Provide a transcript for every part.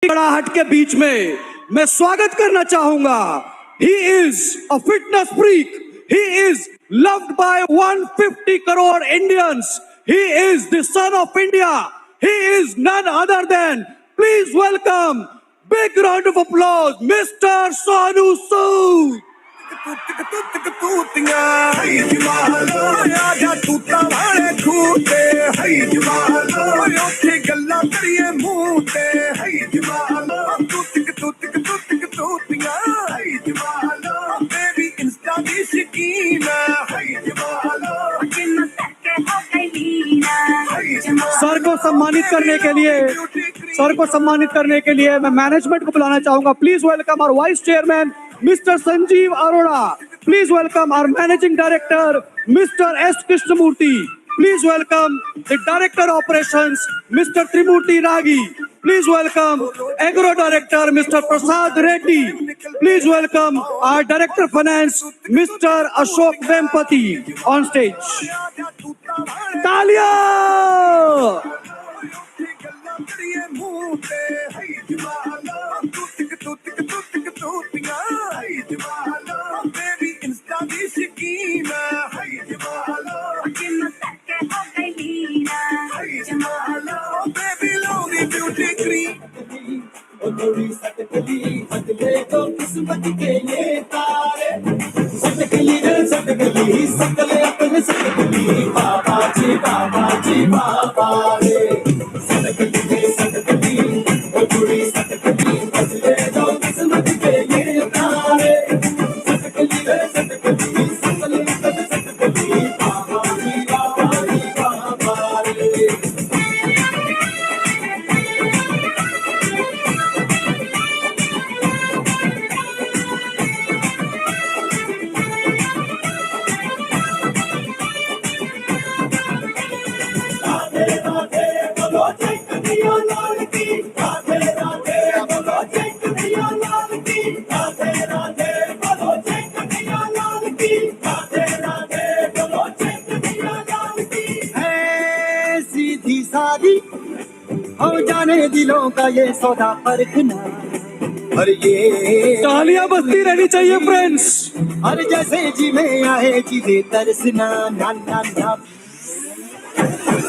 कड़ाहट के बीच में मैं स्वागत करना चाहूंगा। He is a fitness freak. He is loved by 150 crore Indians. He is the son of India. He is none other than, please welcome, big round of applause, Mr. Sonu Sood. Sir को सम्मानित करने के लिए मैं management को बुलाना चाहूंगा। Please welcome our vice chairman mister Sanjeev Arora. Please welcome our managing director mister S Krishnamurthy. Please welcome the director operations mister Trimurthy Ragi. Please welcome Agro Director Mr. Prasad Reddy. Please welcome our Director Finance Mr. Ashok Vempati on stage. Talia! थोड़ी सटकली बदले तो किस्मत के ये तारे सटकली सकले अपने सटकली बाबा जी बाबा रे सटकली थोड़ी सटकली बदले तो किस्मत के ये तारे सटकली सकले अपने सटकली बाबा जी बाबा रे। हो जाने दिलों का ये सौदा परखना और ये तालियां बजती रहनी चाहिए फ्रेंड्स। और जैसे जी में आए जीवे तरसना ना ना ना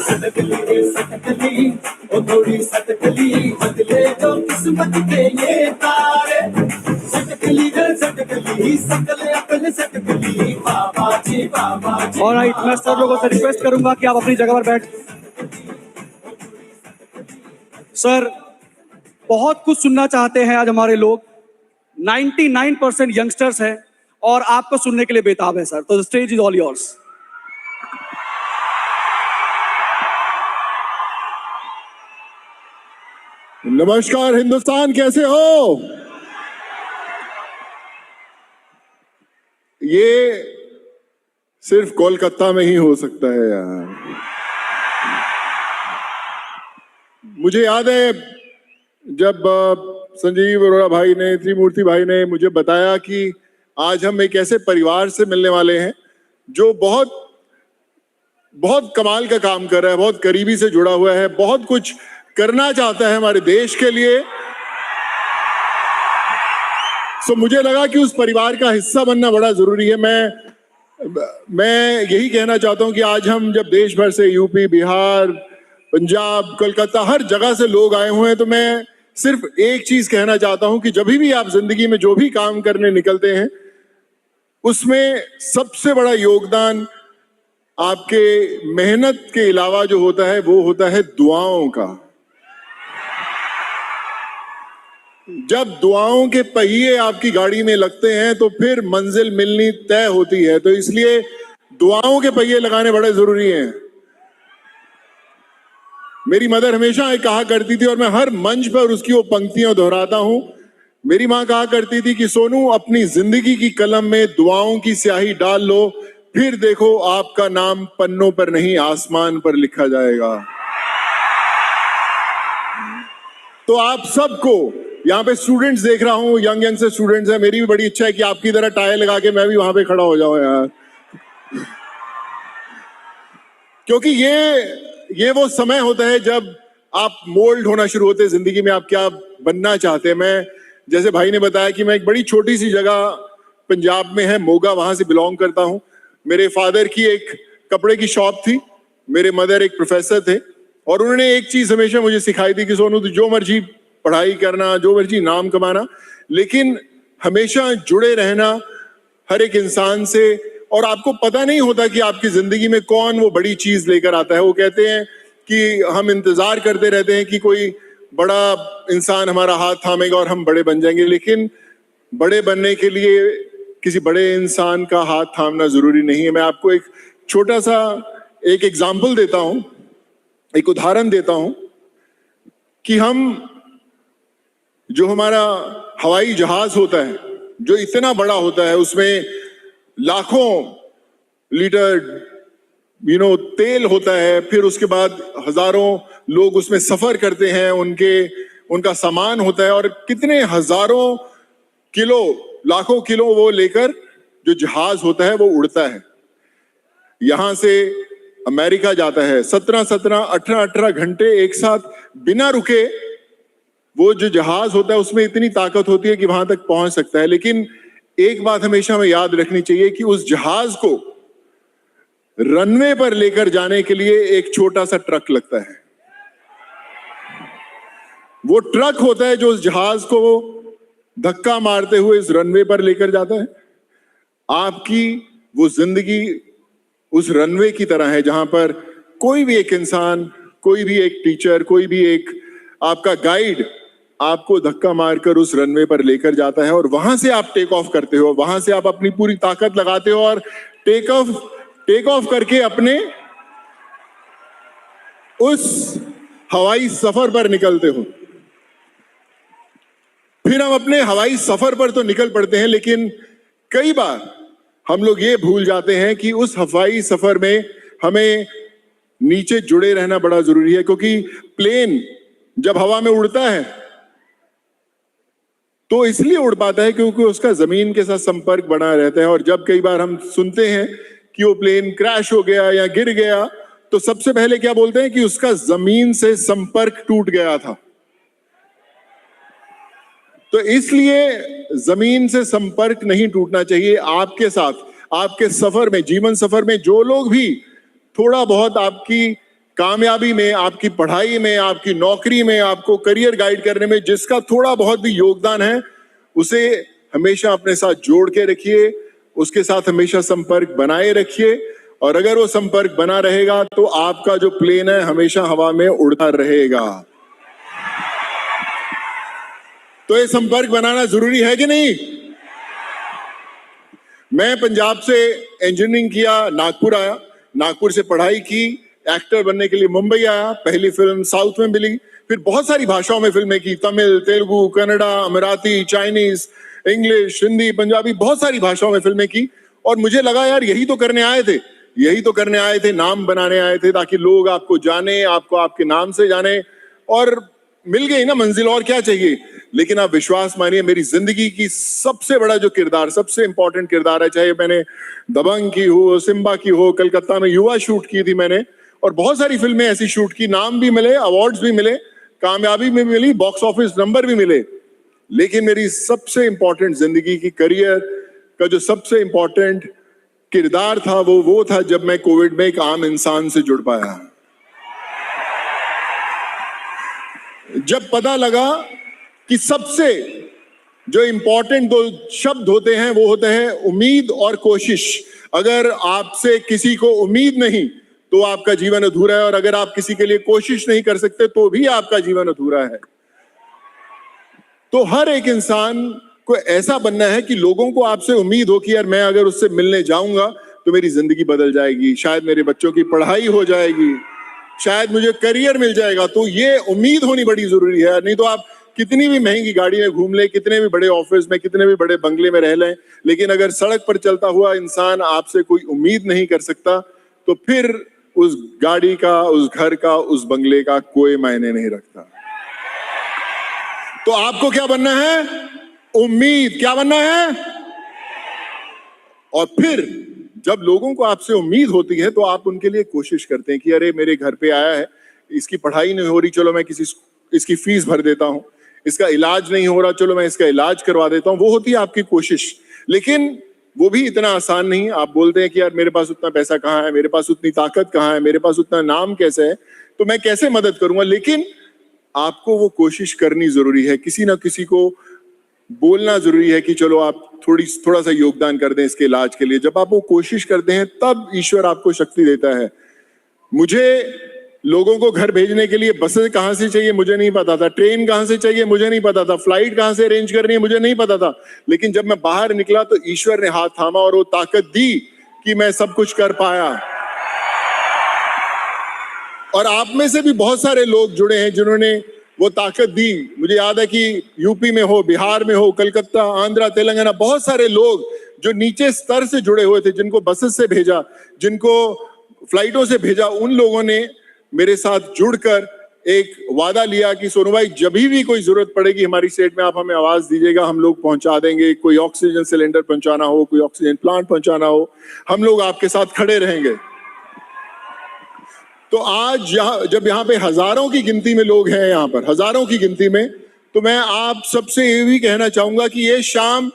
सटकली ओ थोड़ी सटकली बदले तो किस्मत के ये तारे सटकली सकले अपने सटकली बाबा जी ऑलराइट, मैं सब लोगों से रिक्वेस्ट करूंगा कि आप अपनी जगह पर बैठ। सर, बहुत कुछ सुनना चाहते हैं आज हमारे लोग। 99% यंगस्टर्स हैं और आपको सुनने के लिए बेताब है सर। तो the stage is all yours. नमस्कार हिंदुस्तान, कैसे हो? ये सिर्फ कोलकाता में ही हो सकता है यार। मुझे याद है जब संजीव अरोड़ा भाई ने, त्रिमूर्ति भाई ने मुझे बताया कि आज हम एक ऐसे परिवार से मिलने वाले हैं जो बहुत बहुत कमाल का काम कर रहा है, बहुत करीबी से जुड़ा हुआ है, बहुत कुछ करना चाहता है हमारे देश के लिए। सो मुझे लगा कि उस परिवार का हिस्सा बनना बड़ा जरूरी है। मैं यही कहना चाहता हूं कि आज हम जब देश भर से, यूपी, बिहार, पंजाब, कोलकाता, हर जगह से लोग आए हुए हैं, तो मैं सिर्फ एक चीज कहना चाहता हूं कि जब भी आप जिंदगी में जो भी काम करने निकलते हैं, उसमें सबसे बड़ा योगदान आपके मेहनत के अलावा जो होता है वो होता है दुआओं का। जब दुआओं के पहिए आपकी गाड़ी में लगते हैं तो फिर मंजिल मिलनी तय होती है। तो इसलिए दुआओं के पहिए लगाने बड़े जरूरी हैं। मेरी मदर हमेशा कहा करती थी और मैं हर मंच पर उसकी वो पंक्तियां दोहराता हूं। मेरी मां कहा करती थी कि सोनू, अपनी जिंदगी की कलम में दुआओं की स्याही डाल लो, फिर देखो आपका नाम पन्नों पर नहीं आसमान पर लिखा जाएगा। तो आप सबको, यहाँ पे स्टूडेंट्स देख रहा हूं, यंग से स्टूडेंट्स हैं, मेरी भी बड़ी इच्छा है कि आपकी तरह टाई लगा के मैं भी वहां पे खड़ा हो जाऊं यार। क्योंकि ये वो समय होता है जब आप मोल्ड होना शुरू होते हैं जिंदगी में, आप क्या बनना चाहते हैं। मैं, जैसे भाई ने बताया कि मैं एक बड़ी छोटी सी जगह पंजाब में है मोगा, वहां से बिलोंग करता हूं। मेरे फादर की एक कपड़े की शॉप थी, मेरे मदर एक प्रोफेसर थे, और उन्होंने एक चीज हमेशा मुझे सिखाई थी कि सोनू तू जो मर्जी पढ़ाई करना, जो मर्जी नाम कमाना, लेकिन हमेशा जुड़े रहना हर एक इंसान से। और आपको पता नहीं होता कि आपकी जिंदगी में कौन वो बड़ी चीज लेकर आता है। वो कहते हैं कि हम इंतजार करते रहते हैं कि कोई बड़ा इंसान हमारा हाथ थामेगा और हम बड़े बन जाएंगे, लेकिन बड़े बनने के लिए किसी बड़े इंसान का हाथ थामना जरूरी नहीं है। मैं आपको एक छोटा सा एक एग्जाम्पल देता हूं, एक उदाहरण देता हूं कि हम जो हमारा हवाई जहाज होता है, जो इतना बड़ा होता है, उसमें लाखों लीटर तेल होता है, फिर उसके बाद हजारों लोग उसमें सफर करते हैं, उनका सामान होता है, और कितने हजारों किलो, लाखों किलो वो लेकर जो जहाज होता है वो उड़ता है। यहां से अमेरिका जाता है 17-17, 18-18 घंटे एक साथ बिना रुके। वो जो जहाज होता है उसमें इतनी ताकत होती है कि वहां तक पहुंच सकता है। लेकिन एक बात हमेशा हमें याद रखनी चाहिए कि उस जहाज को रनवे पर लेकर जाने के लिए एक छोटा सा ट्रक लगता है। वो ट्रक होता है जो उस जहाज को धक्का मारते हुए इस रनवे पर लेकर जाता है। आपकी वो जिंदगी उस रनवे की तरह है जहां पर कोई भी एक इंसान, कोई भी एक टीचर, कोई भी एक आपका गाइड आपको धक्का मारकर उस रनवे पर लेकर जाता है, और वहां से आप टेक ऑफ करते हो, वहां से आप अपनी पूरी ताकत लगाते हो और टेक ऑफ करके अपने उस हवाई सफर पर निकलते हो। फिर हम अपने हवाई सफर पर तो निकल पड़ते हैं, लेकिन कई बार हम लोग ये भूल जाते हैं कि उस हवाई सफर में हमें नीचे जुड़े रहना बड़ा जरूरी है। क्योंकि प्लेन जब हवा में उड़ता है तो इसलिए उड़ पाता है क्योंकि उसका जमीन के साथ संपर्क बना रहता है। और जब कई बार हम सुनते हैं कि वो प्लेन क्रैश हो गया या गिर गया, तो सबसे पहले क्या बोलते हैं कि उसका जमीन से संपर्क टूट गया था। तो इसलिए जमीन से संपर्क नहीं टूटना चाहिए आपके साथ। आपके सफर में, जीवन सफर में जो लोग भी थोड़ा बहुत आपकी कामयाबी में, आपकी पढ़ाई में, आपकी नौकरी में, आपको करियर गाइड करने में जिसका थोड़ा बहुत भी योगदान है, उसे हमेशा अपने साथ जोड़ के रखिए, उसके साथ हमेशा संपर्क बनाए रखिए। और अगर वो संपर्क बना रहेगा तो आपका जो प्लेन है हमेशा हवा में उड़ता रहेगा। तो ये संपर्क बनाना जरूरी है कि नहीं? मैं पंजाब से इंजीनियरिंग किया, नागपुर आया, नागपुर से पढ़ाई की, एक्टर बनने के लिए मुंबई आया, पहली फिल्म साउथ में मिली, फिर बहुत सारी भाषाओं में फिल्में की, तमिल, तेलुगु, कन्नड़ा, मराठी, चाइनीज, इंग्लिश, हिंदी, पंजाबी, बहुत सारी भाषाओं में फिल्में की। और मुझे लगा यार यही तो करने आए थे, यही तो करने आए थे, नाम बनाने आए थे, ताकि लोग आपको जाने, आपको आपके नाम से जाने। और मिल गई ना मंजिल, और क्या चाहिए। लेकिन आप विश्वास मानिए, मेरी जिंदगी की सबसे बड़ा जो किरदार, सबसे इंपॉर्टेंट किरदार है, चाहे मैंने दबंग की हो, सिम्बा की हो, कलकत्ता में युवा शूट की थी मैंने, और बहुत सारी फिल्में ऐसी शूट की, नाम भी मिले, अवार्ड्स भी मिले, कामयाबी भी मिली, बॉक्स ऑफिस नंबर भी मिले। लेकिन मेरी सबसे इंपॉर्टेंट जिंदगी की करियर का जो सबसे इंपॉर्टेंट किरदार था वो था जब मैं कोविड में एक आम इंसान से जुड़ पाया। जब पता लगा कि सबसे जो इंपॉर्टेंट दो शब्द होते हैं वो होते हैं उम्मीद और कोशिश। अगर आपसे किसी को उम्मीद नहीं तो आपका जीवन अधूरा है, और अगर आप किसी के लिए कोशिश नहीं कर सकते तो भी आपका जीवन अधूरा है। तो हर एक इंसान को ऐसा बनना है कि लोगों को आपसे उम्मीद हो कि यार मैं अगर उससे मिलने जाऊंगा तो मेरी जिंदगी बदल जाएगी, शायद मेरे बच्चों की पढ़ाई हो जाएगी, शायद मुझे करियर मिल जाएगा। तो ये उम्मीद होनी बड़ी जरूरी है। नहीं तो आप कितनी भी महंगी गाड़ी में घूम ले, कितने भी बड़े ऑफिस में, कितने भी बड़े बंगले में रह लें, लेकिन अगर सड़क पर चलता हुआ इंसान आपसे कोई उम्मीद नहीं कर सकता तो फिर उस गाड़ी का, उस घर का, उस बंगले का कोई मायने नहीं रखता। तो आपको क्या बनना है? उम्मीद। क्या बनना है? और फिर जब लोगों को आपसे उम्मीद होती है तो आप उनके लिए कोशिश करते हैं कि अरे मेरे घर पे आया है, इसकी पढ़ाई नहीं हो रही, चलो मैं इसकी फीस भर देता हूँ, इसका इलाज नहीं हो रहा, चलो मैं इसका इलाज करवा देता हूँ, वो होती है आपकी कोशिश। लेकिन वो भी इतना आसान नहीं। आप बोलते हैं कि यार मेरे पास उतना पैसा कहाँ है, मेरे पास उतनी ताकत कहाँ है, मेरे पास उतना नाम कैसे है, तो मैं कैसे मदद करूंगा। लेकिन आपको वो कोशिश करनी जरूरी है, किसी ना किसी को बोलना जरूरी है कि चलो आप थोड़ा सा योगदान कर दें इसके इलाज के लिए। जब आप वो कोशिश करते हैं तब ईश्वर आपको शक्ति देता है। मुझे लोगों को घर भेजने के लिए बसें कहां से चाहिए मुझे नहीं पता था, ट्रेन कहां से चाहिए मुझे नहीं पता था, फ्लाइट कहां से अरेंज करनी है मुझे नहीं पता था। लेकिन जब मैं बाहर निकला तो ईश्वर ने हाथ थामा और वो ताकत दी कि मैं सब कुछ कर पाया। और आप में से भी बहुत सारे लोग जुड़े हैं जिन्होंने वो ताकत दी। मुझे याद है कि यूपी में हो, बिहार में हो, कलकत्ता, आंध्रा, तेलंगाना, बहुत सारे लोग जो नीचे स्तर से जुड़े हुए थे, जिनको बसेस से भेजा, जिनको फ्लाइटों से भेजा, उन लोगों ने मेरे साथ जुड़कर एक वादा लिया कि सोनू भाई जब भी कोई जरूरत पड़ेगी हमारी स्टेट में आप हमें आवाज दीजिएगा, हम लोग पहुंचा देंगे। कोई ऑक्सीजन सिलेंडर पहुंचाना हो, कोई ऑक्सीजन प्लांट पहुंचाना हो, हम लोग आपके साथ खड़े रहेंगे। तो आज जब यहाँ पे हजारों की गिनती में लोग हैं, यहाँ पर हजारों की गिनती में, तो मैं आप सबसे ये भी कहना चाहूंगा कि ये शाम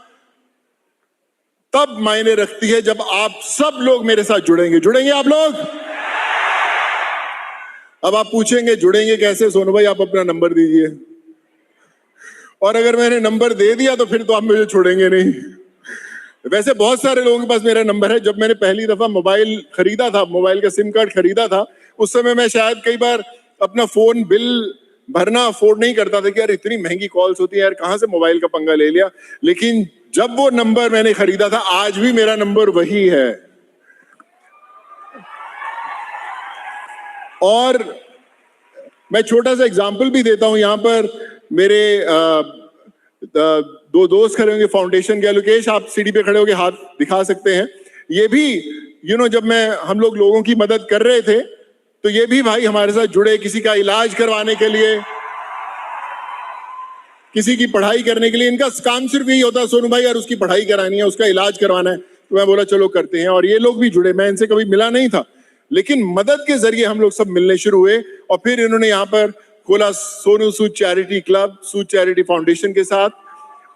तब मायने रखती है जब आप सब लोग मेरे साथ जुड़ेंगे आप लोग। अब आप पूछेंगे जुड़ेंगे कैसे सोनू भाई, आप अपना नंबर दीजिए। और अगर मैंने नंबर दे दिया तो फिर तो आप मुझे छोड़ेंगे नहीं। वैसे बहुत सारे लोगों के पास मेरा नंबर है। जब मैंने पहली दफा मोबाइल खरीदा था, मोबाइल का सिम कार्ड खरीदा था, उस समय मैं शायद कई बार अपना फोन बिल भरना अफोर्ड नहीं करता था कि यार इतनी महंगी कॉल्स होती है, यार कहां से मोबाइल का पंगा ले लिया। लेकिन जब वो नंबर मैंने खरीदा था, आज भी मेरा नंबर वही है। और मैं छोटा सा एग्जाम्पल भी देता हूं। यहां पर मेरे दो दोस्त खड़े होंगे फाउंडेशन के। लोकेश, आप सीढ़ी पे खड़े होकर हाथ दिखा सकते हैं। ये भी जब हम लोग लोगों की मदद कर रहे थे तो ये भी भाई हमारे साथ जुड़े, किसी का इलाज करवाने के लिए, किसी की पढ़ाई करने के लिए। इनका काम सिर्फ यही होता है, सोनू भाई यार उसकी पढ़ाई करानी है, उसका इलाज करवाना है। तो मैं बोला चलो करते हैं। और ये लोग भी जुड़े, मैं इनसे कभी मिला नहीं था, लेकिन मदद के जरिए हम लोग सब मिलने शुरू हुए। और फिर इन्होंने यहाँ पर खोला सोनू सूद चैरिटी क्लब, सूद चैरिटी फाउंडेशन के साथ।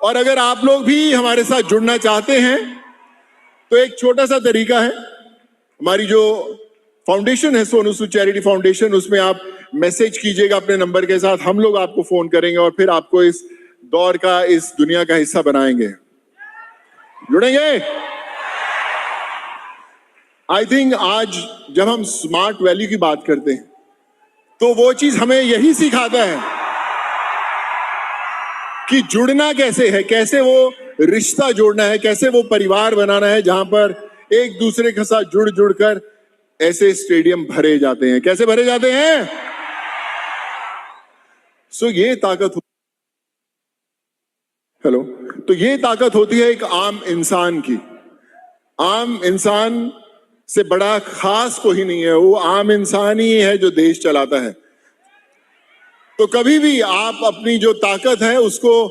और अगर आप लोग भी हमारे साथ जुड़ना चाहते हैं तो एक छोटा सा तरीका है। हमारी जो फाउंडेशन है सोनू सूद चैरिटी फाउंडेशन, उसमें आप मैसेज कीजिएगा अपने नंबर के साथ, हम लोग आपको फोन करेंगे और फिर आपको इस दौर का, इस दुनिया का हिस्सा बनाएंगे। जुड़ेंगे? आई थिंक आज जब हम स्मार्ट वैल्यू की बात करते हैं तो वो चीज हमें यही सिखाता है कि जुड़ना कैसे है, कैसे वो रिश्ता जोड़ना है, कैसे वो परिवार बनाना है जहां पर एक दूसरे के साथ जुड़ जुड़कर ऐसे स्टेडियम भरे जाते हैं। कैसे भरे जाते हैं? ये ताकत तो ये ताकत होती है एक आम इंसान की। आम इंसान से बड़ा खास कोई नहीं है, वो आम इंसान ही है जो देश चलाता है। तो कभी भी आप अपनी जो ताकत है उसको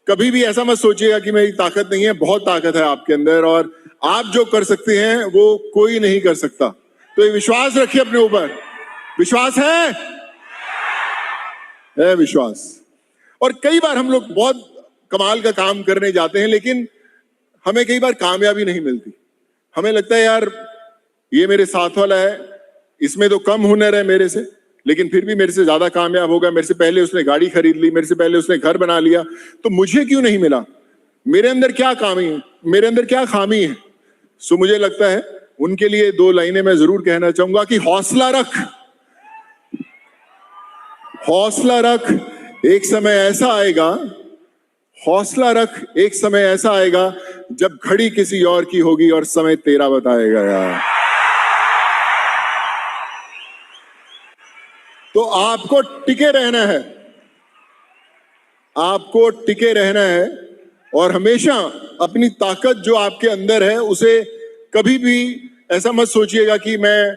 कभी भी ऐसा मत सोचिएगा कि मेरी ताकत नहीं है। बहुत ताकत है आपके अंदर और आप जो कर सकते हैं वो कोई नहीं कर सकता। तो ये विश्वास रखिए अपने ऊपर। विश्वास है विश्वास। और कई बार हम लोग बहुत कमाल का काम करने जाते हैं लेकिन हमें कई बार कामयाबी नहीं मिलती। हमें लगता है यार ये मेरे साथ वाला है, इसमें तो कम हुनर है मेरे से, लेकिन फिर भी मेरे से ज्यादा कामयाब होगा। मेरे से पहले उसने गाड़ी खरीद ली, मेरे से पहले उसने घर बना लिया, तो मुझे क्यों नहीं मिला? मेरे अंदर क्या खामी है, मेरे अंदर क्या खामी है? सो मुझे लगता है उनके लिए दो लाइनें मैं जरूर कहना चाहूंगा कि हौसला रख, हौसला रख, एक समय ऐसा आएगा, हौसला रख, एक समय ऐसा आएगा जब घड़ी किसी और की होगी और समय तेरा बताएगा यार। तो आपको टिके रहना है, आपको टिके रहना है और हमेशा अपनी ताकत जो आपके अंदर है उसे कभी भी ऐसा मत सोचिएगा कि मैं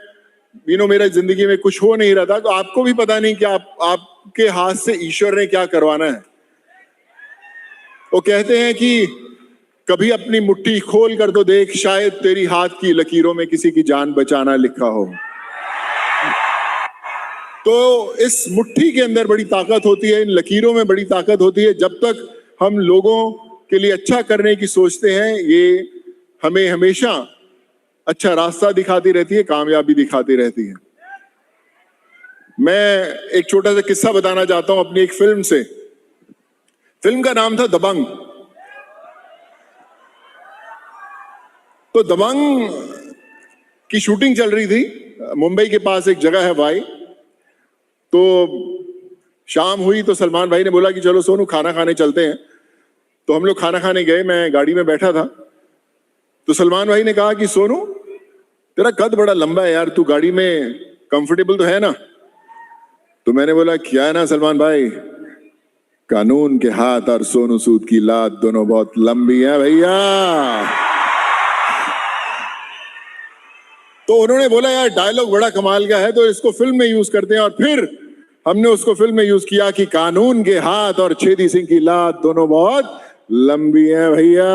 मेरा जिंदगी में कुछ हो नहीं रहा था। तो आपको भी पता नहीं कि आपके हाथ से ईश्वर ने क्या करवाना है। वो कहते हैं कि कभी अपनी मुट्ठी खोल कर तो देख, शायद तेरी हाथ की लकीरों में किसी की जान बचाना लिखा हो। तो इस मुट्ठी के अंदर बड़ी ताकत होती है, इन लकीरों में बड़ी ताकत होती है। जब तक हम लोगों के लिए अच्छा करने की सोचते हैं, ये हमें हमेशा अच्छा रास्ता दिखाती रहती है, कामयाबी दिखाती रहती है। मैं एक छोटा सा किस्सा बताना चाहता हूं अपनी एक फिल्म से। फिल्म का नाम था दबंग। तो दबंग की शूटिंग चल रही थी, मुंबई के पास एक जगह है वाई। तो शाम हुई तो सलमान भाई ने बोला कि चलो सोनू खाना खाने चलते हैं। तो हम लोग खाना खाने गए, मैं गाड़ी में बैठा था। तो सलमान भाई ने कहा कि सोनू तेरा कद बड़ा लंबा है यार, तू गाड़ी में कंफर्टेबल तो है ना? तो मैंने बोला क्या है ना सलमान भाई, कानून के हाथ और सोनू सूद की लात दोनों बहुत लंबी है भैया। तो उन्होंने बोला यार डायलॉग बड़ा कमाल का है, तो इसको फिल्म में यूज करते हैं। और फिर हमने उसको फिल्म में यूज किया कि कानून के हाथ और छेदी सिंह की लात दोनों बहुत लंबी है भैया।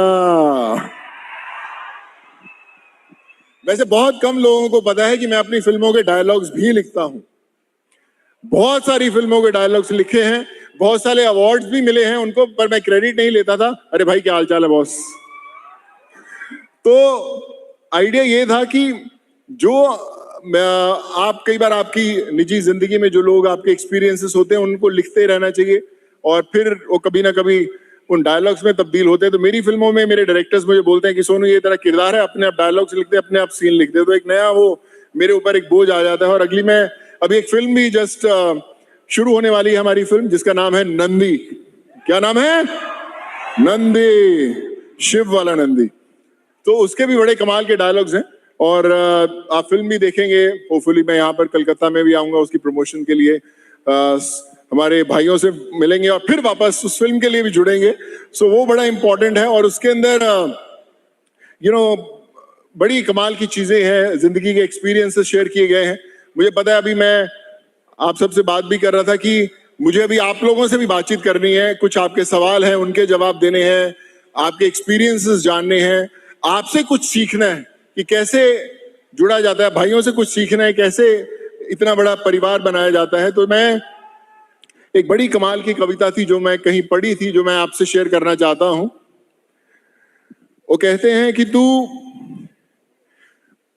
वैसे बहुत कम लोगों को पता है कि मैं अपनी फिल्मों के डायलॉग्स भी लिखता हूं। बहुत सारी फिल्मों के डायलॉग्स लिखे हैं, बहुत सारे अवार्ड्स भी मिले हैं उनको, पर मैं क्रेडिट नहीं लेता था। अरे भाई क्या हालचाल है बॉस। तो आइडिया ये था कि जो आप कई बार आपकी निजी जिंदगी में जो लोग आपके एक्सपीरियंसेस होते हैं उनको लिखते रहना चाहिए, और फिर वो कभी ना कभी उन डायलॉग्स में तब्दील होते हैं। तो मेरी फिल्मों में मेरे डायरेक्टर्स मुझे बोलते हैं कि सोनू ये तेरा किरदार है, अपने आप डायलॉग्स लिखते, अपने आप सीन लिखते। तो एक नया वो मेरे ऊपर एक बोझ आ जाता है। और अगली मैं अभी एक फिल्म भी जस्ट शुरू होने वाली है हमारी फिल्म, जिसका नाम है नंदी। क्या नाम है? नंदी, शिव वाला नंदी। तो उसके भी बड़े कमाल के डायलॉग्स हैं, और आप फिल्म भी देखेंगे। होपफुली मैं यहाँ पर कलकत्ता में भी आऊंगा उसकी प्रमोशन के लिए, हमारे भाइयों से मिलेंगे और फिर वापस उस फिल्म के लिए भी जुड़ेंगे। सो वो बड़ा इंपॉर्टेंट है, और उसके अंदर बड़ी कमाल की चीजें हैं, जिंदगी के एक्सपीरियंसेस शेयर किए गए हैं। मुझे पता है अभी मैं आप सबसे बात भी कर रहा था कि मुझे अभी आप लोगों से भी बातचीत करनी है, कुछ आपके सवाल हैं उनके जवाब देने हैं, आपके एक्सपीरियंसेस जानने हैं, आपसे कुछ सीखना है कि कैसे जुड़ा जाता है, भाइयों से कुछ सीखना है कैसे इतना बड़ा परिवार बनाया जाता है। तो मैं एक बड़ी कमाल की कविता थी जो मैं कहीं पढ़ी थी, जो मैं आपसे शेयर करना चाहता हूं। वो कहते हैं कि तू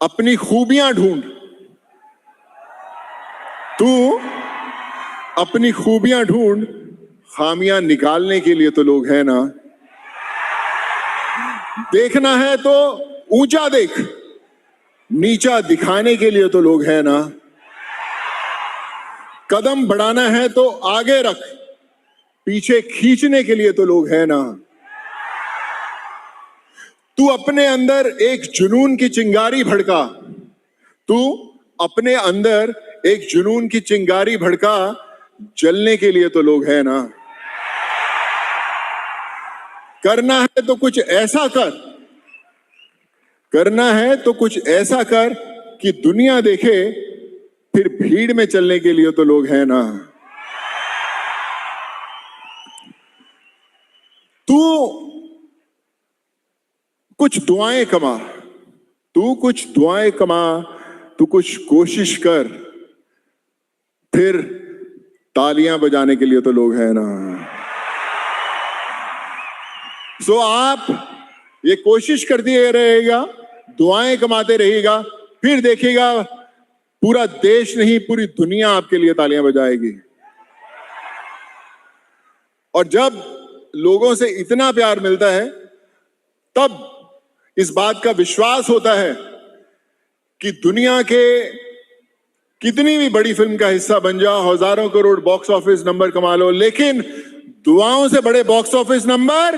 अपनी खूबियां ढूंढ, तू अपनी खूबियां ढूंढ, खामियां निकालने के लिए तो लोग हैं ना। देखना है तो ऊंचा देख, नीचा दिखाने के लिए तो लोग हैं ना। कदम बढ़ाना है तो आगे रख, पीछे खींचने के लिए तो लोग हैं ना। तू अपने अंदर एक जुनून की चिंगारी भड़का, तू अपने अंदर एक जुनून की चिंगारी भड़का, जलने के लिए तो लोग हैं ना। करना है तो कुछ ऐसा कर, करना है तो कुछ ऐसा कर कि दुनिया देखे, फिर भीड़ में चलने के लिए तो लोग हैं ना। तू कुछ दुआएं कमा, तू कुछ दुआएं कमा, तू कुछ कोशिश कर, फिर तालियां बजाने के लिए तो लोग हैं ना। सो आप ये कोशिश करते रहेगा, दुआएं कमाते रहेगा, फिर देखिएगा पूरा देश नहीं पूरी दुनिया आपके लिए तालियां बजाएगी। और जब लोगों से इतना प्यार मिलता है तब इस बात का विश्वास होता है कि दुनिया के कितनी भी बड़ी फिल्म का हिस्सा बन जाओ, हजारों करोड़ बॉक्स ऑफिस नंबर कमा लो, लेकिन दुआओं से बड़े बॉक्स ऑफिस नंबर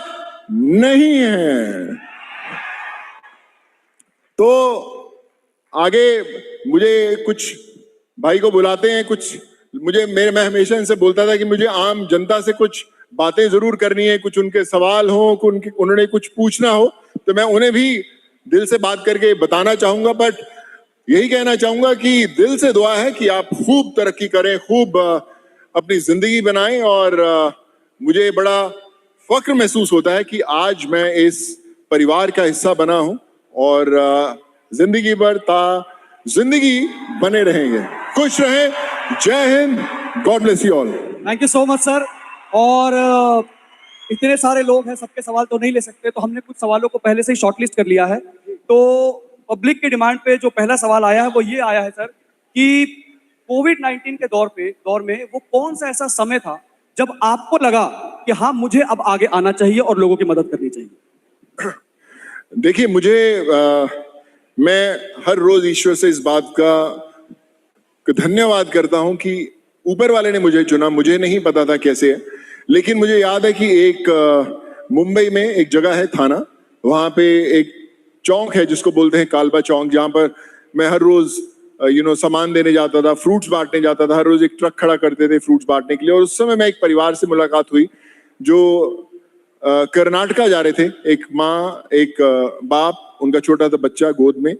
नहीं है। तो आगे मुझे कुछ भाई को बुलाते हैं, कुछ मैं हमेशा इनसे बोलता था कि मुझे आम जनता से कुछ बातें जरूर करनी है, कुछ उनके सवाल हो, उन्होंने कुछ पूछना हो, तो मैं उन्हें भी दिल से बात करके बताना चाहूंगा। बट यही कहना चाहूंगा कि दिल से दुआ है कि आप खूब तरक्की करें, खूब अपनी जिंदगी बनाएं। और मुझे बड़ा फक्र महसूस होता है कि आज मैं इस परिवार का हिस्सा बना हूं, और जिंदगी भर जिंदगी बने रहेंगे। खुश रहें, जय Hind, God bless you all. Thank you so much sir. और इतने सारे लोग हैं, सबके सवाल तो नहीं ले सकते, तो हमने कुछ सवालों को पहले से ही शॉर्टलिस्ट कर लिया है। तो पब्लिक की डिमांड पे जो पहला सवाल आया है वो ये आया है सर कि कोविड-19 के दौर में वो कौन सा ऐसा समय था जब आपको लगा कि हाँ मुझे अब आगे आना चाहिए और लोगों की मदद करनी चाहिए? देखिए, मैं हर रोज ईश्वर से इस बात का धन्यवाद करता हूं कि ऊपर वाले ने मुझे चुना। मुझे नहीं पता था कैसे है, लेकिन मुझे याद है कि एक मुंबई में एक जगह है थाना, वहां पे एक चौक है जिसको बोलते हैं कालबा चौक, जहां पर मैं हर रोज सामान देने जाता था, फ्रूट्स बांटने जाता था। हर रोज एक ट्रक खड़ा करते थे फ्रूट्स बांटने के लिए। और उस समय मैं एक परिवार से मुलाकात हुई जो कर्नाटका जा रहे थे। एक माँ, एक बाप, उनका छोटा सा बच्चा गोद में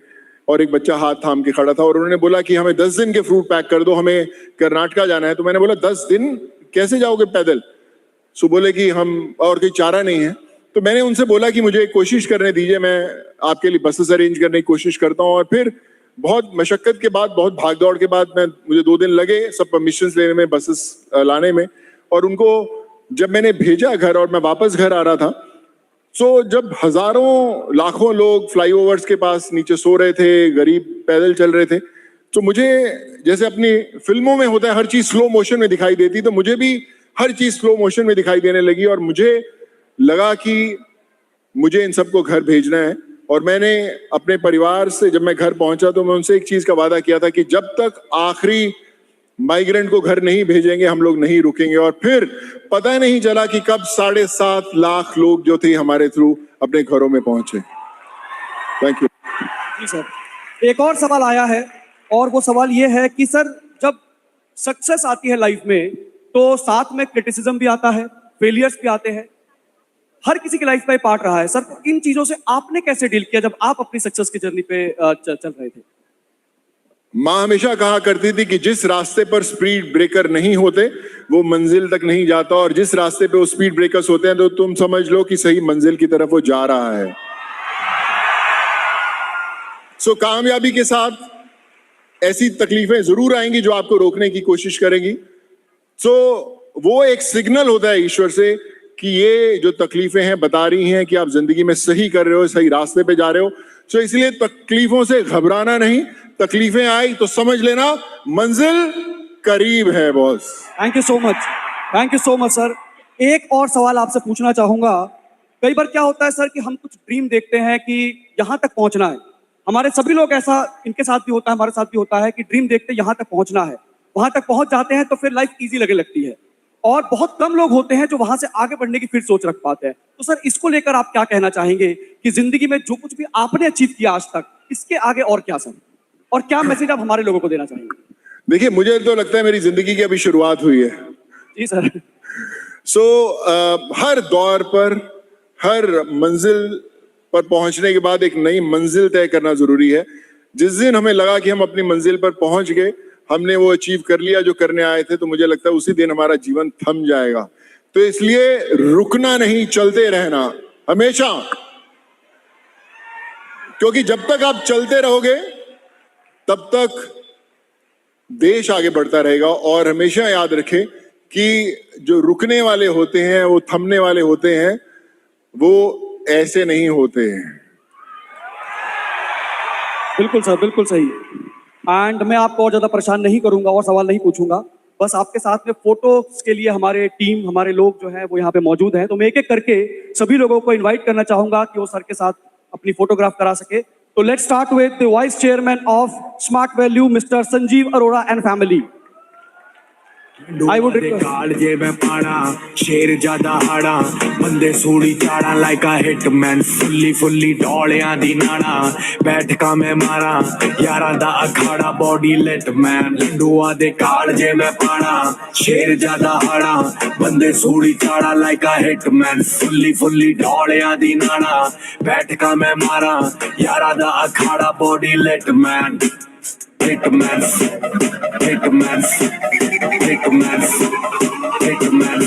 और एक बच्चा हाथ थाम के खड़ा था। और उन्होंने बोला कि हमें 10 दिन के फ्रूट पैक कर दो, हमें कर्नाटका जाना है। तो मैंने बोला 10 दिन कैसे जाओगे पैदल? सो बोले कि हम, और कोई चारा नहीं है। तो मैंने उनसे बोला कि मुझे कोशिश करने दीजिए, मैं आपके लिए बसेस अरेंज करने की कोशिश करता हूँ। और फिर बहुत मशक्कत के बाद, बहुत भागदौड़ के बाद मुझे 2 दिन लगे सब परमिशंस लेने में, बसेस लाने में। और उनको जब मैंने भेजा घर और मैं वापस घर आ रहा था, तो जब हजारों लाखों लोग फ्लाईओवर्स के पास नीचे सो रहे थे, गरीब पैदल चल रहे थे, तो मुझे, जैसे अपनी फिल्मों में होता है हर चीज स्लो मोशन में दिखाई देती, तो मुझे भी हर चीज स्लो मोशन में दिखाई देने लगी। और मुझे लगा कि मुझे इन सबको घर भेजना है। और मैंने अपने परिवार से, जब मैं घर पहुंचा तो मैं उनसे एक चीज का वादा किया था कि जब तक आखिरी माइग्रेंट को घर नहीं भेजेंगे हम लोग नहीं रुकेंगे। और फिर पता नहीं चला कि कब 7.5 लाख लोग जो थे हमारे थ्रू अपने घरों में पहुंचे। थैंक यू जी सर। एक और सवाल आया है, और वो सवाल ये है कि सर जब सक्सेस आती है लाइफ में तो साथ में क्रिटिसिज्म भी आता है, फेलियर्स भी आते हैं, हर किसी की लाइफ का पार्ट रहा है सर। तो इन चीजों से आपने कैसे डील किया जब आप अपनी सक्सेस की जर्नी पे चल रहे थे? माँ हमेशा कहा करती थी कि जिस रास्ते पर स्पीड ब्रेकर नहीं होते वो मंजिल तक नहीं जाता, और जिस रास्ते पे वो स्पीड ब्रेकर्स होते हैं तो तुम समझ लो कि सही मंजिल की तरफ वो जा रहा है। सो कामयाबी के साथ ऐसी तकलीफें जरूर आएंगी जो आपको रोकने की कोशिश करेंगी। सो वो एक सिग्नल होता है ईश्वर से कि ये जो तकलीफें हैं बता रही हैं कि आप जिंदगी में सही कर रहे हो, सही रास्ते पे जा रहे हो। सो इसलिए तकलीफों से घबराना नहीं, तकलीफें आई तो समझ लेना मंजिल करीब है boss. Thank you so much, thank you so much sir. एक और सवाल आपसे पूछना चाहूंगा। कई बार क्या होता है सर कि हम कुछ ड्रीम देखते हैं कि यहाँ तक पहुंचना है, हमारे सभी लोग ऐसा, इनके साथ भी होता है, हमारे साथ भी होता है कि ड्रीम देखते यहाँ तक पहुंचना है, वहां तक पहुंच जाते हैं तो फिर लाइफ इजी लगने लगती है। और बहुत कम लोग होते हैं जो वहां से आगे बढ़ने की फिर सोच रख पाते हैं। तो सर इसको लेकर आप क्या कहना चाहेंगे कि जिंदगी में जो कुछ भी आपने अचीव किया आज तक, इसके आगे और क्या सर, और क्या मैसेज आप हमारे लोगों को देना चाहेंगे? देखिए, मुझे तो लगता है मेरी जिंदगी की अभी शुरुआत हुई है। जी सर। हर दौर पर, हर मंजिल पर पहुंचने के बाद एक नई मंजिल तय करना जरूरी है। जिस दिन हमें लगा कि हम अपनी मंजिल पर पहुंच गए, हमने वो अचीव कर लिया जो करने आए थे, तो मुझे लगता है उसी दिन हमारा जीवन थम जाएगा। तो इसलिए रुकना नहीं, चलते रहना हमेशा, क्योंकि जब तक आप चलते रहोगे तब तक देश आगे बढ़ता रहेगा। और हमेशा याद रखें कि जो रुकने वाले होते हैं, वो थमने वाले होते हैं, वो ऐसे नहीं होते हैं। बिल्कुल सर, बिल्कुल सही। एंड मैं आपको और ज्यादा परेशान नहीं करूंगा और सवाल नहीं पूछूंगा, बस आपके साथ में फोटोज के लिए हमारे टीम, हमारे लोग जो हैं वो यहाँ पे मौजूद हैं। तो मैं एक एक करके सभी लोगों को इनवाइट करना चाहूंगा कि वो सर के साथ अपनी फोटोग्राफ करा सके। तो let's start with the vice chairman of smart value mister Sanjeev Arora and family. I would request. कालजे में पाड़ा शेर ज्यादा हाड़ा बंदे सूड़ी चाड़ा लाइक अ हिटमैन फुल्ली डोलियां दी नाड़ा बैठका में मारा यारा दा अखाड़ा बॉडी लेट मैन लंडुआ दे कालजे में पाड़ा शेर ज्यादा हाड़ा बंदे सूड़ी चाड़ा लाइक अ हिटमैन फुल्ली डोलियां दी नाड़ा बैठका में मारा यारा दा अखाड़ा body let man Hitman, Hitman, Hitman, Hitman,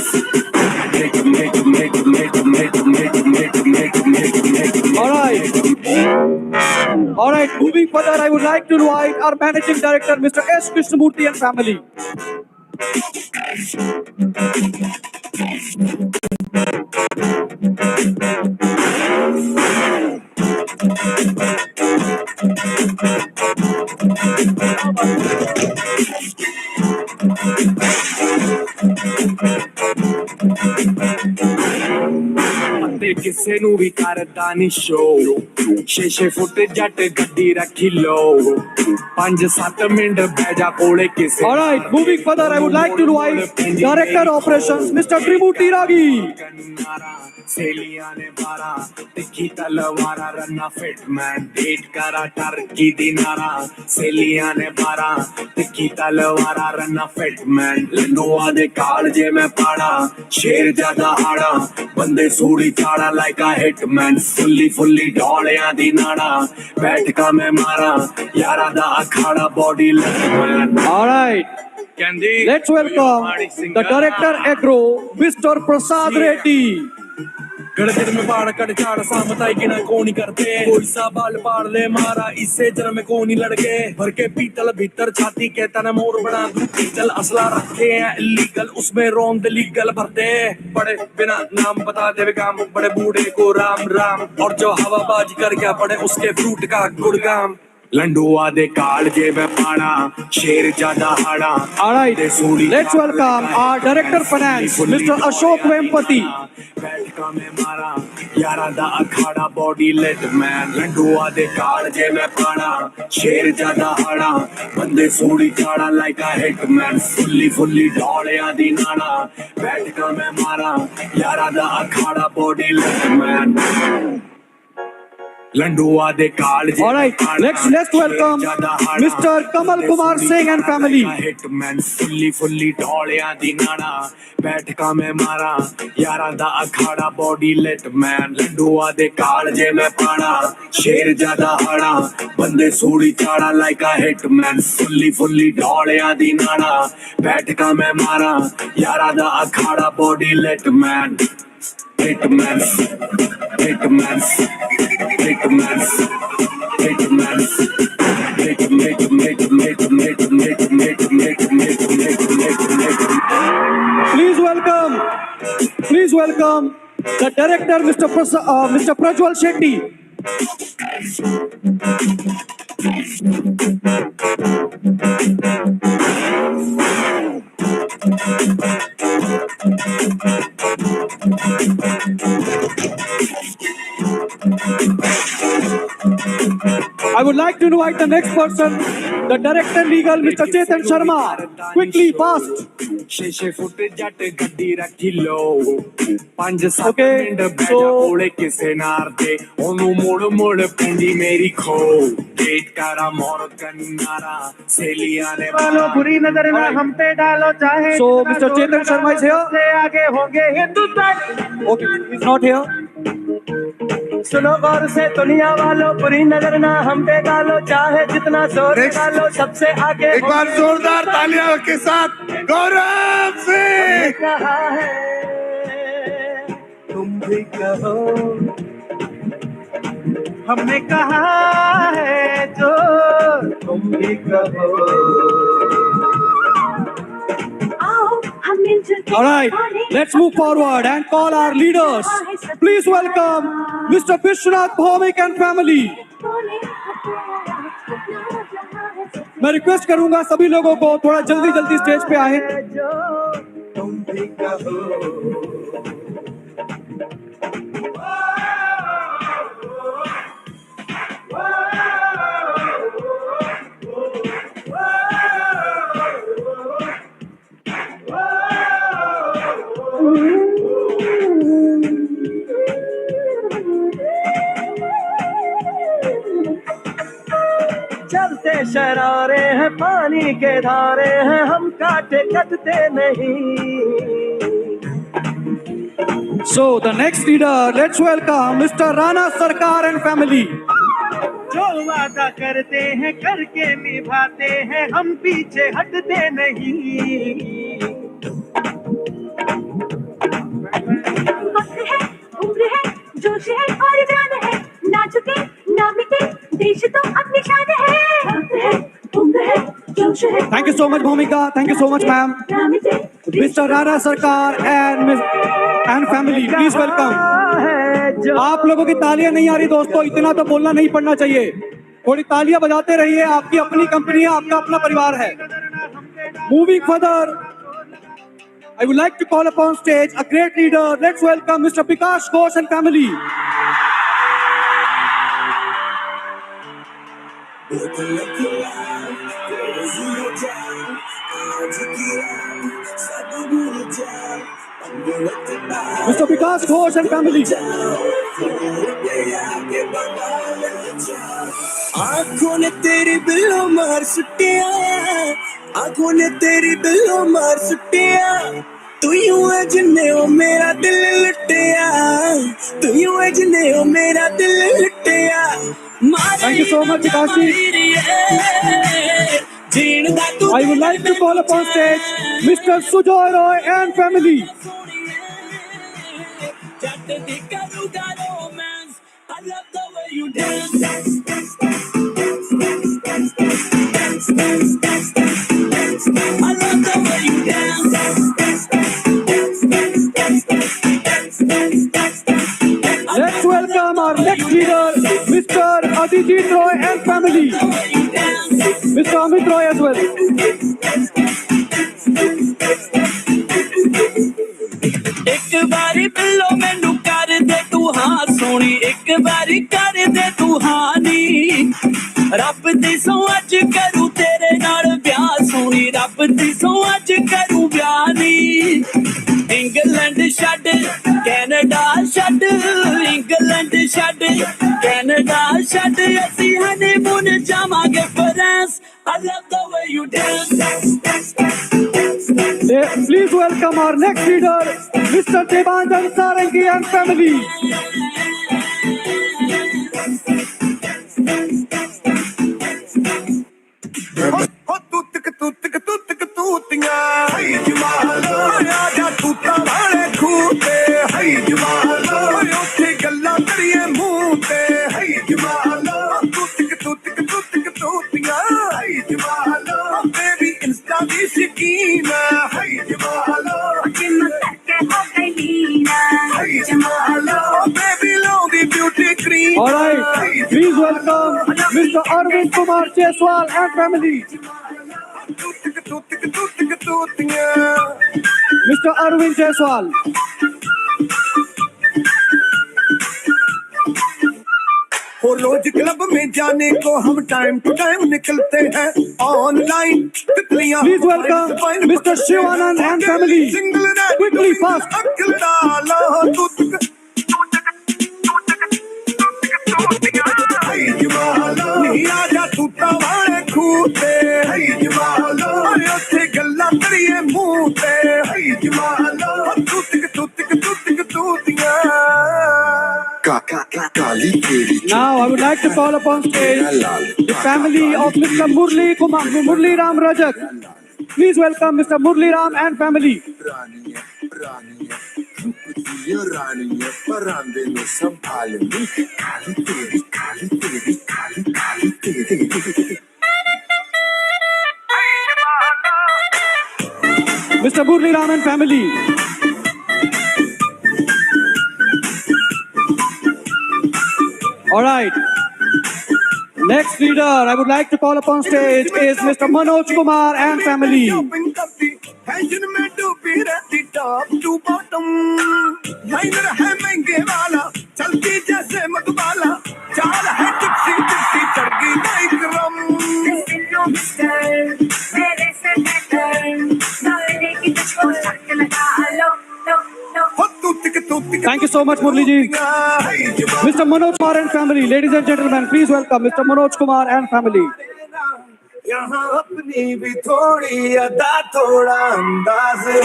All right, moving further, I would like to invite our Managing Director, Mr. S. Krishnamurthy and family. ਤੇ ਕਿਸੇ ਨੂੰ ਵੀ ਕਰਦਾ ਨੀ ਸ਼ੋ 6-6 ਫੁੱਟ ਜੱਟ ਗੱਡੀ ਰੱਖੀ ਲੋ 5-7 ਮਿੰਟ ਬਹਿ ਜਾ ਕੋਲੇ ਕਿਸੇ All right, moving further, I would like to invite Director Operations, Mr. Trimurti Ragi. ਸੇਲੀਆਂ ਨੇ 12 ਤਿੱਖੀ ਤਲਵਾਰਾਂ ਰੰਨਾ ਫਿਟਮੈਨ ਡੇਟ ਕਰਾ ਟਰਕੀ ਦੀ ਨਾਰਾ ਸੇਲੀਆਂ ਨੇ 12 ਤਿੱਖੀ ਤਲਵਾਰਾਂ ਰੰਨਾ ਫਿਟਮੈਨ ਲੰਡੂਆਂ ਦੇ ਕਾਲ ਜੇ ਮੈਂ ਪਾੜਾ ਸ਼ੇਰ ਜਿਆਦਾ ਹਾੜਾ ਬੰਦੇ ਸੂੜੀ ਚਾੜਾ ਲਾਈਕ ਆ ਹਿਟਮੈਨ ਫੁੱਲੀ ਢੋਲਿਆਂ ਦੀ ਨਾੜਾ ਬੈਠਕਾ ਮੈਂ ਮਾਰਾਂ ਯਾਰਾਂ ਦਾ ਅਖਾੜਾ ਬੋਡੀ ਲੈਂਡਮੈਨ All right, ਕਹਿੰਦੀ let's welcome the Director Agro, Mr. Prasad Reddy. गड़गड़ में बाढ़ कट चाड़ सामताई गिना कौन करते कोई सा बाल पाड़ ले मारा इससे जर में कौन लड़के भर के पीतल भीतर छाती कहता न मोर बना दूं पीतल असला रखे हैं इलीगल उसमें रोंद लीगल भरते बड़े बिना नाम बता दे काम बड़े बूढ़े को राम राम और जो हवाबाजी कर गया पड़े उसके फ्रूट का गुड़गाम ਲੰਡੂਆ ਦੇ ਕਾਲ ਜੇ ਮੈਂ ਪਾਣਾ ਸ਼ੇਰ ਜਿਆਦਾ ਹਾੜਾ All right, let's welcome our Director Finance, Mr. Ashok Vempati. ਬੈਠਕਾ ਮੈਂ ਮਾਰਾਂ ਯਾਰਾਂ ਦਾ ਅਖਾੜਾ ਬੋਡੀ ਲੈਟ ਮੈਨ ਲੰਡੂਆ ਦੇ ਕਾਲ ਜੇ ਮੈਂ ਪਾਣਾ ਸ਼ੇਰ ਜਿਆਦਾ ਹਾੜਾ ਬੰਦੇ ਸੂੜੀ ਚਾੜਾ ਲਾਈਕ ਆ ਹਿਟਮੈਨ ਫੁੱਲੀ ਢੋਲਿਆਂ ਦੀ ਨਾੜਾ ਬੈਠਕਾ ਮੈਂ ਮਾਰਾਂ ਯਾਰਾਂ ਦਾ ਅਖਾੜਾ ਬੋਡੀ ਲੈਟ ਮੈਨ ਲੰਡੂਆ ਦੇ ਕਾਲ ਜੇ All right, let's welcome Mr. Kamal Kumar Singh and family. Hitman fully ਢੋਲਿਆਂ ਦੀ ਨਾੜਾ ਬੈਠਕਾ ਮੈਂ ਮਾਰਾਂ ਯਾਰਾਂ ਦਾ ਅਖਾੜਾ ਬੋਡੀ ਲੈਟ ਮੈਨ ਲੰਡੂਆ ਦੇ ਕਾਲ ਜੇ ਮੈਂ ਪਾਣਾ ਸ਼ੇਰ ਜਿਆਦਾ ਹਾੜਾ ਬੰਦੇ ਸੂੜੀ ਚਾੜਾ ਲਾਈਕ ਆ ਹਿਟਮੈਨ ਫੁੱਲੀ ਢੋਲਿਆਂ ਦੀ ਨਾੜਾ ਬੈਠਕਾ ਮੈਂ ਮਾਰਾਂ ਯਾਰਾਂ ਦਾ ਅਖਾੜਾ body light man Hitman, Hitman, Hitman, Hitman, Please welcome the Director, Mr. Prajwal Shetty. I would like to invite the next person, the Director Legal, Mr. Chetan Sharma. Quickly, fast. 6-6 ਫੁੱਟ ਜੱਟ ਗੱਡੀ ਰੱਖੀ ਲੋ 5-7 Okay, ਮਿੰਟ ਬਹਿ ਜਾ ਕੋਲੇ ਕਿਸੇ ਨਾਰ ਤੇ ਉਹਨੂੰ ਮੁੜ ਪੈਂਦੀ ਮੇਰੀ ਖੋ ਡੇਟ ਕਰਾ ਮੋਰ ਕੰਨਾਰਾ ਸੇਲੀਆਂ ਨੇ वालों बुरी नजर ना हम पे डालो चाहे So, Mr. Chetan Sharma is here. से आगे होंगे Hindustan Okay, he's not here. सुनो गौर से दुनिया वालों बुरी नजर ना हम पे डालो चाहे जितना जोर डालो सबसे आगे एक बार जोरदार तालियां के साथ गौरव से कहा है तुम भी कहो हमने कहा है जो तुम भी कहो All right, let's move forward and call our leaders. Please welcome Mr. Vishwanath Bhaumik and family. मैं रिक्वेस्ट करूंगा सभी लोगों को थोड़ा जल्दी स्टेज पे आए. जो तुम भी कहो चलते शरारे हैं पानी के धारे हैं हम काटे कटते नहीं So the next leader, let's welcome Mr. Rana Sarkar and family. जो वादा करते हैं करके निभाते हैं हम पीछे हटते नहीं वक्त है उम्र है जोश है और जान है ना झुके ना मिटे देश तो अपनी शान है खुश है Thank you so much, Bhumika. Thank you so much, ma'am. Ram तेरी Mr. Rana Sarkar and family, please welcome. आप लोगों की तालियां नहीं आ रही दोस्तों, इतना तो बोलना नहीं पड़ना चाहिए. थोड़ी तालियां बजाते रहिए, आपकी अपनी कंपनी है, आपका अपना परिवार है. Moving further, I would like to call upon stage a great leader. Let's welcome Mr. Bikash Ghosh and family. Mr. Bikash Ghosh and family. आंखों ने तेरी बिल्लो मार सुटिया, आंखों ने तेरी बिल्लो मार सुटिया, तू यूं है जिन्ने ओ मेरा दिल लुटिया, तू यूं है जिन्ने ओ मेरा दिल लुटिया. Thank you so much, Bikash ji. I would like to call upon stage Mr. Sujoy Roy and family. I love the way you dance. I love the way you dance. Let's welcome our next leader, Mr. Adijit Roy and family. Mr. Amit Roy as well. एक बारी बिल्लो मैनू कर दे तू हाँ सोनी, एक बारी कर दे तू हाँ नी, रब दी सौ अज करूं तेरे नाल ब्याह सोनी, रब दी सौ अज करूं ब्याह नी. इंग्लैंड छड्ड कैनेडा छड्ड, इंग्लैंड छड्ड कैनेडा छड्ड, असी हनीमून जावांगे France. I love the way you dance. Please welcome our next leader, Mr. Devanjan Sarangi and family. All right, please welcome Mr. Arvind Kumar Jaiswal and family. Mr. Arvind Jaiswal. हो रोज club में जाने को हम time to time निकलते हैं online. तितलियां Please welcome Mr. Shivanand and family. Quickly, fast. अक्ल डालो दूध नहीं आजा तूता वाले खूते, अरे उत्थे गल्ला करिए मुंह ते, तूतियां. Now I would like to call upon stage the family of Mr. Murli Ram Rajak. Please welcome Mr. Murli Ram and family. Mr. Murli Ram and family. All right. Next leader I would like to call upon stage is Mr. Manoj Kumar and family. Fashion में डूबी रहती top to bottom, liner है महंगे वाला, चलती जैसे मधुबाला, चाल है टिप्सी टिप्सी चढ़ गई नाइट रम. मेरे से बेहतर दौड़ने की तुझको शक लगा लो लो लो. हो तूतिक Thank you so much, Murli ji. Mr. Manoj Kumar and family. Ladies and gentlemen, please welcome Mr. Manoj Kumar and family. यहाँ अपनी भी थोड़ी अदा थोड़ा अंदाज है,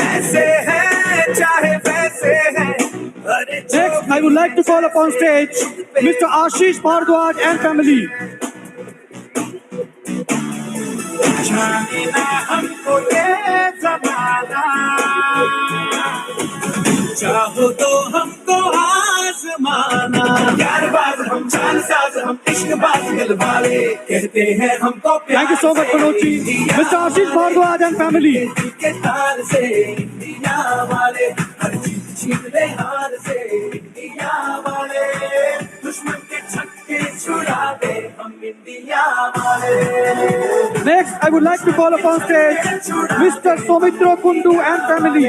ऐसे है चाहे वैसे है. Next, I would like to call upon stage Mr. Ashish Bhardwaj and family. जाने ना हमको ये जमाना, चाहो तो हमको आजमाना. यार बाज हम चाल साज हम इश्क बात दिल वाले कहते हैं हमको Thank you so much, Manoj ji. Mr. Ashish Bhardwaj and family. के तार से इंडिया वाले हर चीज छीन ले हार से इंडिया वाले दुश्मन के छक्के छुड़ा दे हम इंडिया वाले Next, I would like to call upon stage Mr. Soumitra Kundu and family.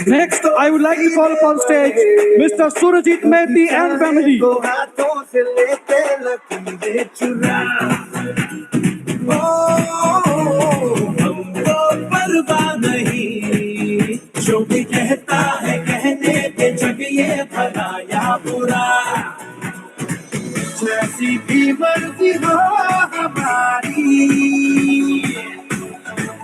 Next, I would like to call upon stage Mr. Surajit Mehti and family. को हाथों से लेते लकीरें चुरा हमको परवाह नहीं जो भी कहता है कहने के जग ये भला या बुरा जैसी भी मर्जी हो हमारी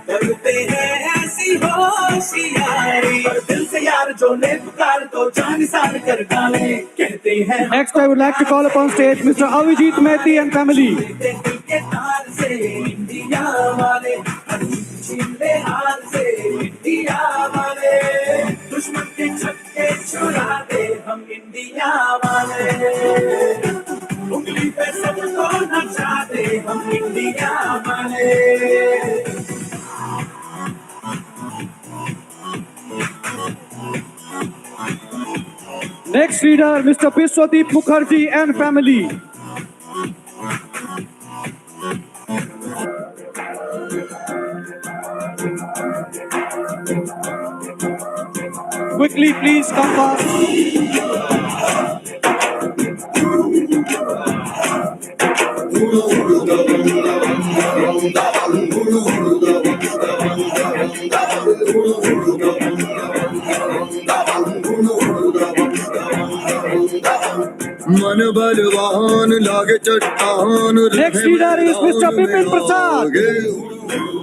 करते हैं ऐसी होशियारी पर दिल से यार जो ने पुकार तो जान सार कर डाले कहते हैं Next, I would like to call upon stage Mr. Avijit Mehti and family. दिल के तार से इंडिया वाले हर छीन ले हार से इंडिया वाले दुश्मन के छक्के छुड़ा दे हम इंडिया वाले उंगली पे सबको नचा दे हम इंडिया वाले Next leader, Mr. Biswadeep Mukherjee and family. Quickly, please come fast. मन बलवान लागे चट्टान Next leader is Mr. Bipin Prasad.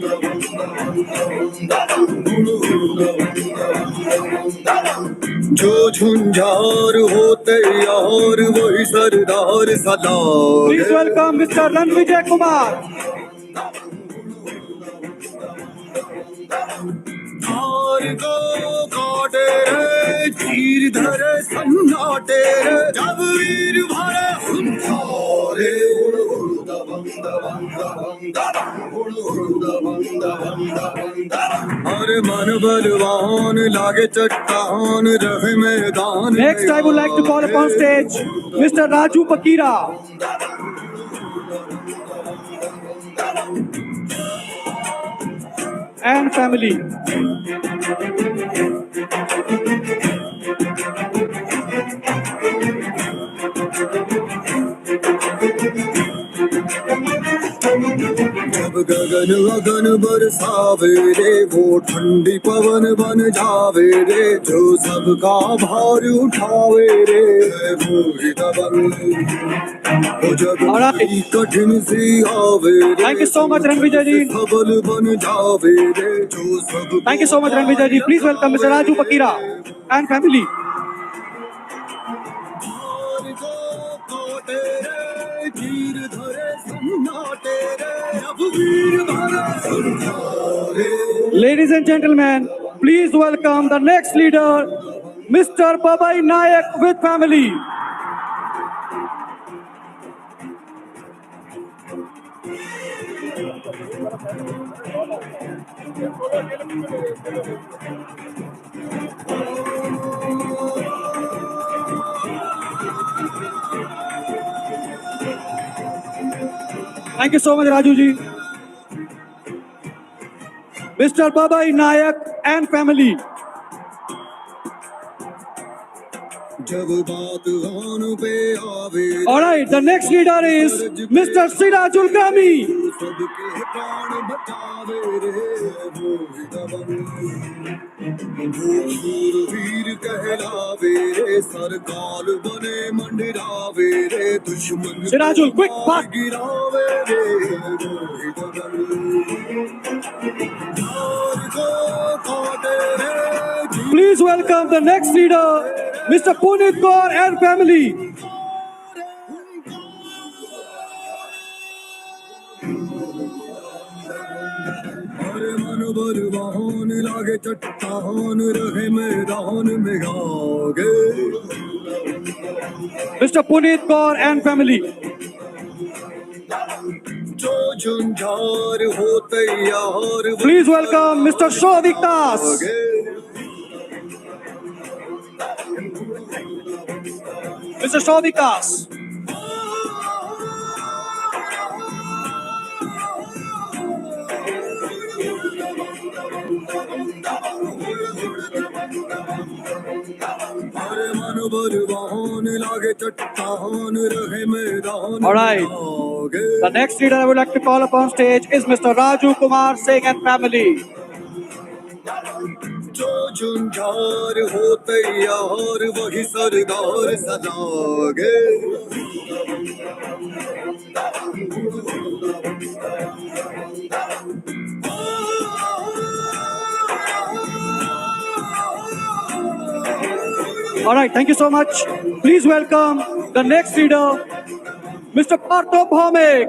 जो झुंझार होते यार वही सरदार सदा Please welcome Mr. Ranvijay Kumar. हार को काटे रे चीर धरे सन्नाटे रे जब वीर भरे हुंकारे अरे मन बलवान लागे चट्टान रहे मैदान Next, I would like to call upon stage Mr. Raju Pakira. And family. जब गगन अगन बरसावे रे वो ठंडी पवन बन जावे रे जो सबका भार उठावे रे वो ही दबंग वो जब Alright. कोई कठिन सी आवे रे Thank you so much, Ranvijay ji. सबल बन जावे रे जो सब Thank you so much, Ranvijay ji. Please welcome Mr. Raju Pakira and family. भार को काटे रे चीर धरे सन्नाटे रे अब वीर भरे हुंकारे Ladies and gentlemen, please welcome the next leader, Mr. Babai Nayak with family. Thank you so much, Raju ji. Mr. Babai Nayak and family. जब बात आन पे आवे All right, the next leader is Mr. Sirajul Gami. सबके प्राण बचावे रे वो ही दबंग वो शूरवीर कहलावे रे सरकाल बने मंडरावे रे दुश्मन Sirajul, quick, fast. गिरावे रे वो ही दबंग हार को Please welcome the next leader, Mr. Punit Kaur and family. अरे मन बलवान लागे चट्टान रहे मैदान में आगे Mr. Punit Kaur and family. जो झुंझार हो तैयार Please welcome Mr. Shovik Das. Mr. Shovik Das. अरे मन बलवान लागे चट्टान रहे मैदान All right. The next leader I would like to call upon stage is Mr. Raju Kumar Singh and family. जो झुंझार हो तैयार वही सरदार सजागे All right, thank you so much. Please welcome the next leader, Mr. Partho Bhaumik.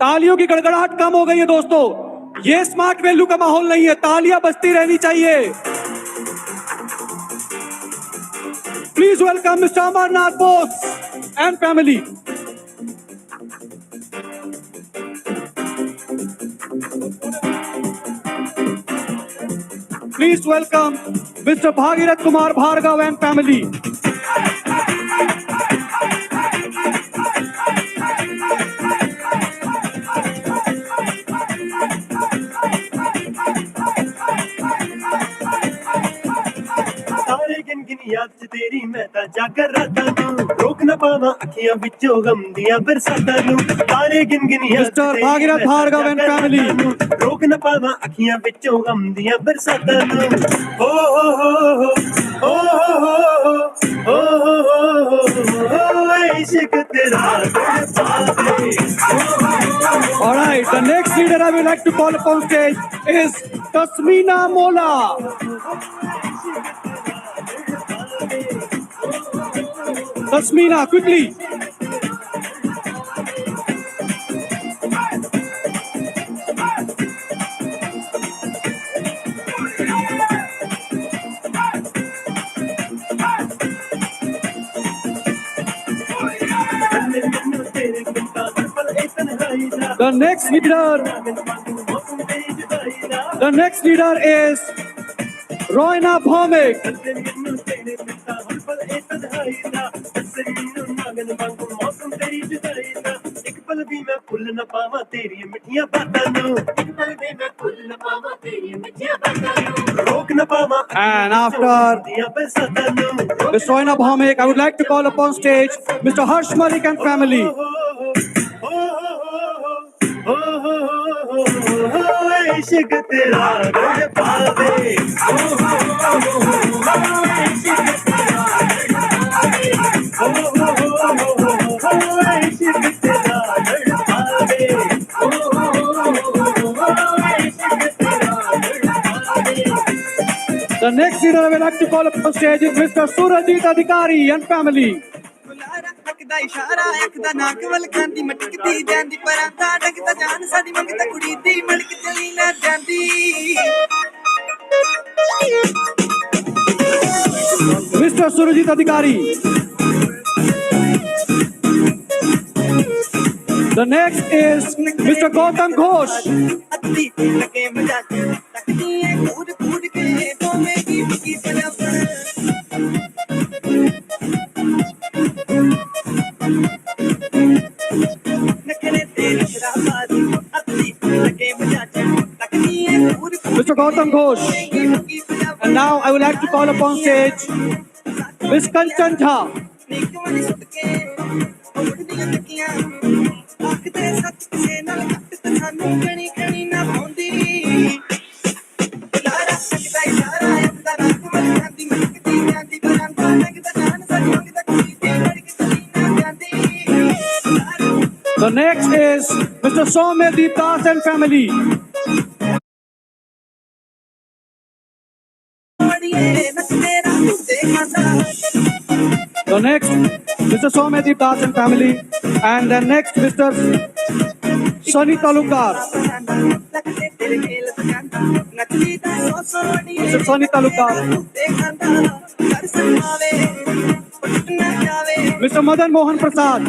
तालियों की गड़गड़ाहट कम हो गई है दोस्तों। ये स्मार्ट वैल्यू का माहौल नहीं है, तालियां बजती रहनी चाहिए। Please welcome mister Amarnath Bose and family. Please welcome Mr. Bhagirath Kumar Bhargav and family. तारे गिन गिन याद च तेरी मैं तां जागर रातां नूं रोक ना पावां अखियां विचों गम दियां बरसातां नूं तारे गिन गिन याद च Mr. तेरी Bhagirath मैं तां Bhargav and जागर family. रातां नूं रोक ना पावां अखियां विचों गम दियां बरसातां नूं हो हो इश्क तेरा पावे All right, the next leader I would like to call upon stage is Tasmina Mola. Tasmina, quickly. The next leader is Roina Bhaumik. एक पल भी मैं भुल न पावां तेरी मिठियां बातां नूं एक पल भी मैं भुल न पावां तेरी मिठियां बातां नूं रोक न पावां And after दियां बरसातां नूं Ms. Roina Bhaumik, I would like to call upon stage Mr. Harsh Malik and family. इश्क तेरा गड़ पावे इश्क तेरा गड़ पावे The next leader I would like to call upon stage is Mr. Surajit Adhikari and family. ਦਾ ਇਸ਼ਾਰਾ ਅੱਖ ਦਾ ਨਾਕ ਵੱਲ ਖਾਂਦੀ ਮਟਕਦੀ ਜਾਂਦੀ ਪਰਾਂਦਾ ਡੰਗਦਾ ਜਾਨ ਸਾਡੀ ਮੰਗਦਾ ਕੁੜੀ ਦੀ ਮੜਕ ਚਲੀ ਨਾ ਜਾਂਦੀ Mr. Surajit Adhikari. The next is Mr. Gautam Ghosh. ਅੱਤੀ ਲਗੇ ਮਜਾ ਤੱਕਦੀ ਐ ਕੂਦ ਕੂਦ ਕੇ ਦੋਵੇਂ ਕੀ ਕੀ ਬਰਾਬਰ ਨਖਰੇ ਤੇਰੇ ਸ਼ਰਾਬਾਦੀ ਅੱਤੀ ਲਗੇ ਮਜਾ ਤੱਕਦੀ ਐ ਕੂਦ Mr. Gautam Ghosh. And now I would like to call upon stage Ms. Kanchan Jha. ਨਿੱਕ ਮਨ ਸੁੱਟ ਕੇ ਉੜਦੀਆਂ ਤੱਕੀਆਂ ਆਖਦੇ ਸੱਚ ਕਿਸੇ ਨਾਲ ਘੱਟ ਤਾਂ ਸਾਨੂੰ ਕਣੀ ਕਣੀ ਨਾ ਪਾਉਂਦੀ ਲਾਰਾ ਤੱਕਦਾ ਇਸ਼ਾਰਾ ਅੱਖਦਾ ਨਾਕ ਵੱਲ ਖਾਂਦੀ ਮਟਕਦੀ ਜਾਂਦੀ ਬਰਾਂਦਾ ਲੱਗਦਾ ਜਾਨ ਸਾਡੀ ਮੰਗਦਾ ਕੁੜੀ ਦੀ ਮੜਕ ਚਲੀ ਨਾ ਜਾਂਦੀ The next is Mr. Soumyadeep Das and family. The next, Mr. Someti Das and family, and then next, Mr. Sunny Talukdar. Mr. Sunny Talukdar. Mr. Madan Mohan Prasad.